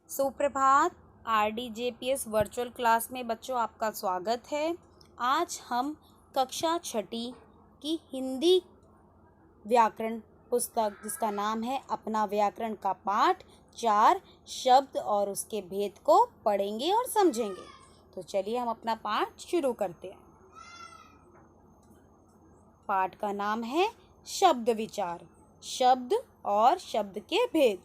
सुप्रभात। RDJPS virtual class में बच्चों आपका स्वागत है। आज हम कक्षा छठी की हिंदी व्याकरण पुस्तक जिसका नाम है अपना व्याकरण का पाठ 4 शब्द और उसके भेद को पढ़ेंगे और समझेंगे। तो चलिए हम अपना पाठ शुरू करते हैं। पाठ का नाम है शब्द विचार, शब्द और शब्द के भेद।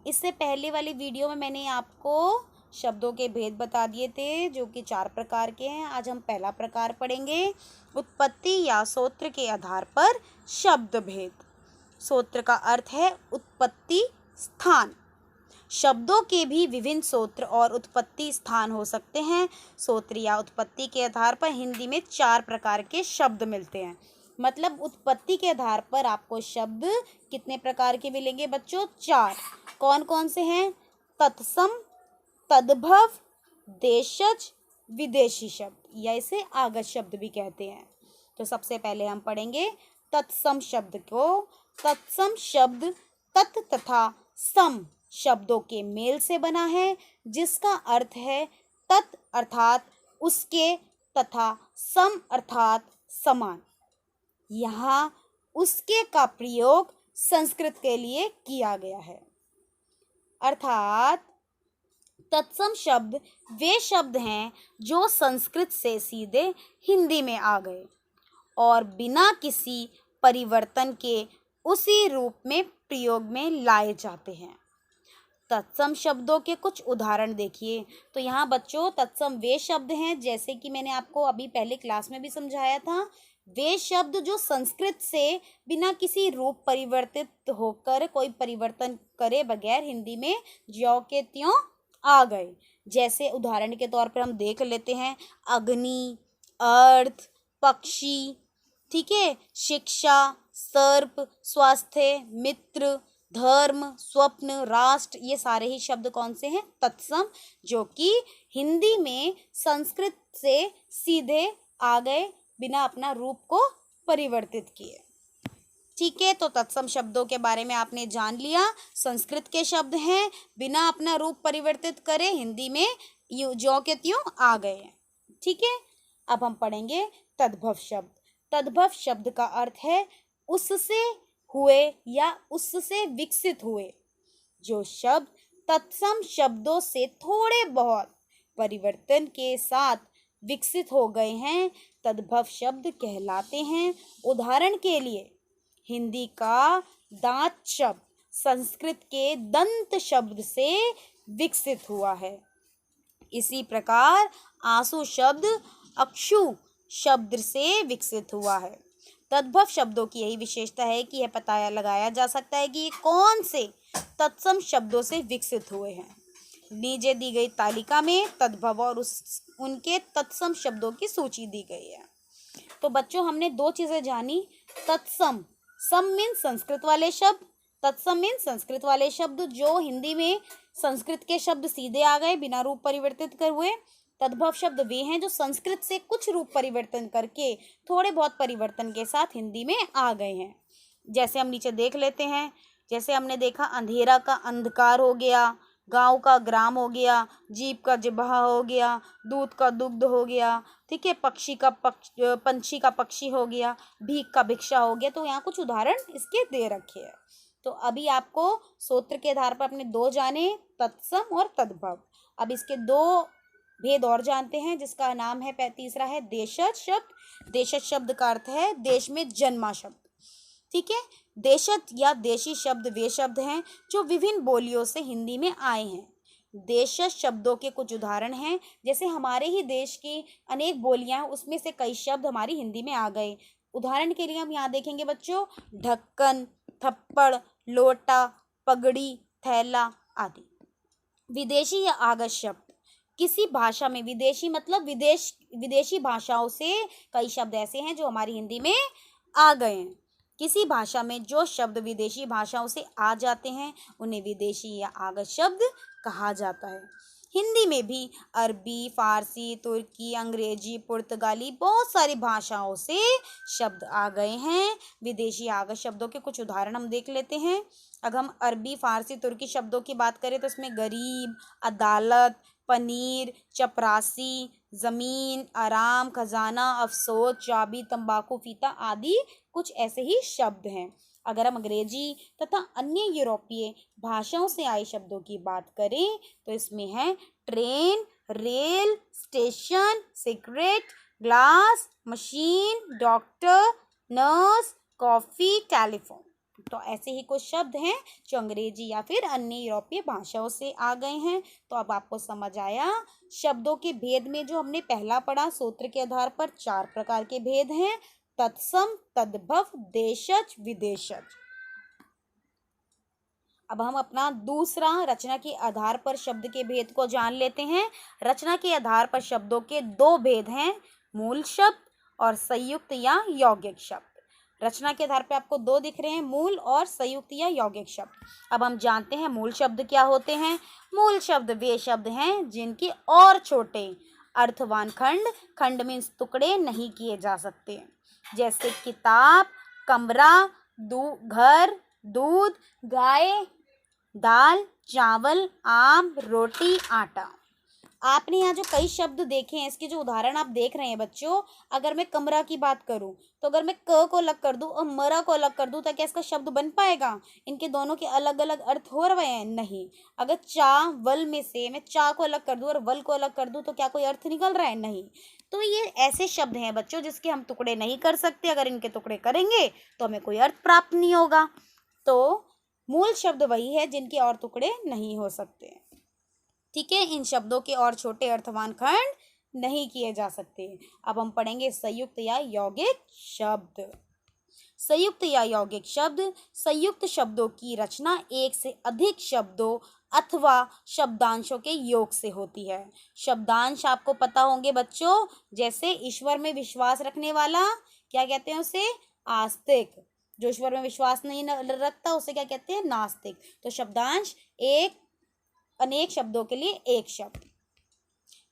इससे पहले वाली वीडियो में मैंने आपको शब्दों के भेद बता दिए थे जो कि 4 प्रकार के हैं। आज हम पहला प्रकार पढ़ेंगे, उत्पत्ति या सूत्र के आधार पर शब्द भेद। सूत्र का अर्थ है उत्पत्ति स्थान। शब्दों के भी विभिन्न सूत्र और उत्पत्ति स्थान हो सकते हैं। सूत्र या उत्पत्ति के आधार पर हिंदी में 4 प्रकार के शब्द मिलते हैं। मतलब उत्पत्ति के आधार पर आपको शब्द कितने प्रकार के मिलेंगे बच्चों? 4। कौन कौन से हैं? तत्सम, तद्भव, देशज, विदेशी शब्द या इसे आगत शब्द भी कहते हैं। तो सबसे पहले हम पढ़ेंगे तत्सम शब्द को। तत्सम शब्द तत् तथा सम शब्दों के मेल से बना है, जिसका अर्थ है तत् अर्थात उसके तथा सम अर्थात समान। यहाँ उसके का प्रयोग संस्कृत के लिए किया गया है। अर्थात तत्सम शब्द वे शब्द हैं जो संस्कृत से सीधे हिंदी में आ गए और बिना किसी परिवर्तन के उसी रूप में प्रयोग में लाए जाते हैं। तत्सम शब्दों के कुछ उदाहरण देखिए। तो यहाँ बच्चों तत्सम वे शब्द हैं, जैसे कि मैंने आपको अभी पहले क्लास में भी समझाया था, वे शब्द जो संस्कृत से बिना किसी रूप परिवर्तित होकर कोई परिवर्तन करे बगैर हिंदी में ज्यों के त्यों आ गए। जैसे उदाहरण के तौर पर हम देख लेते हैं अग्नि, अर्थ, पक्षी, ठीक है, शिक्षा, सर्प, स्वास्थ्य, मित्र, धर्म, स्वप्न, राष्ट्र, ये सारे ही शब्द कौन से हैं? तत्सम, जो कि हिंदी में संस्कृत से सीधे आ गए बिना अपना रूप को परिवर्तित किए। ठीक है, तो तत्सम शब्दों के बारे में आपने जान लिया। संस्कृत के शब्द हैं, बिना अपना रूप परिवर्तित करे हिंदी में ज्यों के त्यों आ गए हैं। ठीक है, अब हम पढ़ेंगे तद्भव शब्द। तद्भव शब्द का अर्थ है उससे हुए या उससे विकसित हुए। जो शब्द तत्सम शब्दों से थोड़े बहुत परिवर्तन के साथ विकसित हो गए हैं, तद्भव शब्द कहलाते हैं। उदाहरण के लिए हिंदी का दांत शब्द संस्कृत के दंत शब्द से विकसित हुआ है। इसी प्रकार आंसू शब्द अक्षु शब्द से विकसित हुआ है। तद्भव शब्दों की यही विशेषता है कि यह पता लगाया जा सकता है कि ये कौन से तत्सम शब्दों से विकसित हुए हैं। नीचे दी गई तालिका में तद्भव और उनके तत्सम शब्दों की सूची दी गई है। तो बच्चों हमने 2 चीजें जानी। तत्सम, सम मीन संस्कृत वाले शब्द, तत्सम मीन संस्कृत वाले शब्द जो हिंदी में संस्कृत के शब्द सीधे आ गए बिना रूप परिवर्तित कर हुए। तद्भव शब्द वे हैं जो संस्कृत से कुछ रूप परिवर्तन करके थोड़े बहुत परिवर्तन के साथ हिंदी में आ गए हैं। जैसे हम नीचे देख लेते हैं। जैसे हमने देखा अंधेरा का अंधकार हो गया, गांव का ग्राम हो गया, जीभ का जिह्वा हो गया, दूध का दुग्ध हो गया, ठीक है, पंछी का पक्षी हो गया, भीख का भिक्षा हो गया। तो यहाँ कुछ उदाहरण इसके दे रखे हैं। तो अभी आपको सूत्र के आधार पर अपने 2 जाने, तत्सम और तद्भव। अब इसके 2 भेद और जानते हैं, जिसका नाम है तीसरा है देशज शब्द। देशज शब्द का अर्थ है देश में जन्मा शब्द। ठीक है, देशज या देशी शब्द वे शब्द हैं जो विभिन्न बोलियों से हिंदी में आए हैं। देशज शब्दों के कुछ उदाहरण हैं, जैसे हमारे ही देश की अनेक बोलियां हैं, उसमें से कई शब्द हमारी हिंदी में आ गए। उदाहरण के लिए हम यहाँ देखेंगे बच्चों ढक्कन, थप्पड़, लोटा, पगड़ी, थैला आदि। विदेशी या आगत शब्द किसी भाषा में, विदेशी मतलब विदेशी भाषाओं से कई शब्द ऐसे हैं जो हमारी हिंदी में आ गए हैं। किसी भाषा में जो शब्द विदेशी भाषाओं से आ जाते हैं उन्हें विदेशी या आगत शब्द कहा जाता है। हिंदी में भी अरबी, फारसी, तुर्की, अंग्रेजी, पुर्तगाली बहुत सारी भाषाओं से शब्द आ गए हैं। विदेशी आगत शब्दों के कुछ उदाहरण हम देख लेते हैं। अगर हम अरबी, फारसी, तुर्की शब्दों की बात करें तो इसमें गरीब, अदालत, पनीर, चपरासी, जमीन, आराम, खजाना, अफसोस, चाबी, तंबाकू, फीता आदि कुछ ऐसे ही शब्द हैं। अगर हम अंग्रेजी तथा अन्य यूरोपीय भाषाओं से आए शब्दों की बात करें तो इसमें है train, rail, station, cigarette, glass, machine, doctor, nurse, coffee, telephone. तो ऐसे ही कुछ शब्द हैं जो अंग्रेजी या फिर अन्य यूरोपीय भाषाओं से आ गए हैं। तो अब आपको समझ आया शब्दों के भेद में जो हमने पहला पढ़ा, सूत्र के आधार पर 4 प्रकार के भेद हैं, तत्सम, तद्भव, देशज, विदेशज। अब हम अपना दूसरा रचना के आधार पर शब्द के भेद को जान लेते हैं। रचना के आधार पर शब्दों के 2 भेद हैं, मूल शब्द और संयुक्त या यौगिक शब्द। रचना के आधार पर आपको 2 दिख रहे हैं, मूल और संयुक्त या यौगिक शब्द। अब हम जानते हैं मूल शब्द क्या होते हैं। मूल शब्द वे शब्द हैं जिनके और छोटे अर्थवान खंड मीन्स टुकड़े नहीं किए जा सकते, जैसे किताब, कमरा, घर, दूध, गाय, दाल, चावल, आम, रोटी, आटा। आपने यहाँ जो कई शब्द देखे हैं, इसके जो उदाहरण आप देख रहे हैं बच्चों, अगर मैं कमरा की बात करूँ तो अगर मैं क को अलग कर दूँ और मरा को अलग कर दूँ तो क्या इसका शब्द बन पाएगा? इनके दोनों के अलग अलग अर्थ हो रहे हैं? नहीं। अगर चावल में से मैं चा को अलग कर दूँ और वल को अलग कर दूँ तो क्या कोई अर्थ निकल रहा है? नहीं। तो ये ऐसे शब्द हैं बच्चों जिसके हम टुकड़े नहीं कर सकते। अगर इनके टुकड़े करेंगे तो हमें कोई अर्थ प्राप्त नहीं होगा। तो मूल शब्द वही है जिनके और टुकड़े नहीं हो सकते। ठीक है, इन शब्दों के और छोटे अर्थवान खंड नहीं किए जा सकते। अब हम पढ़ेंगे संयुक्त या यौगिक शब्द। संयुक्त या यौगिक शब्द संयुक्त शब्दों की रचना एक से अधिक शब्दों अथवा शब्दांशों के योग से होती है। शब्दांश आपको पता होंगे बच्चों, जैसे ईश्वर में विश्वास रखने वाला क्या कहते हैं उसे? आस्तिक। जो ईश्वर में विश्वास नहीं रखता उसे क्या कहते हैं? नास्तिक। तो शब्दांश अनेक शब्दों के लिए एक शब्द।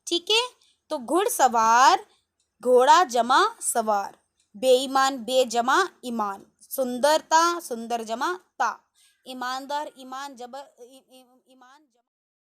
ठीक है, तो घुड़सवार घोड़ा जमा सवार, बेईमान बे जमा ईमान, सुंदरता सुंदर जमा ता, ईमानदार ईमान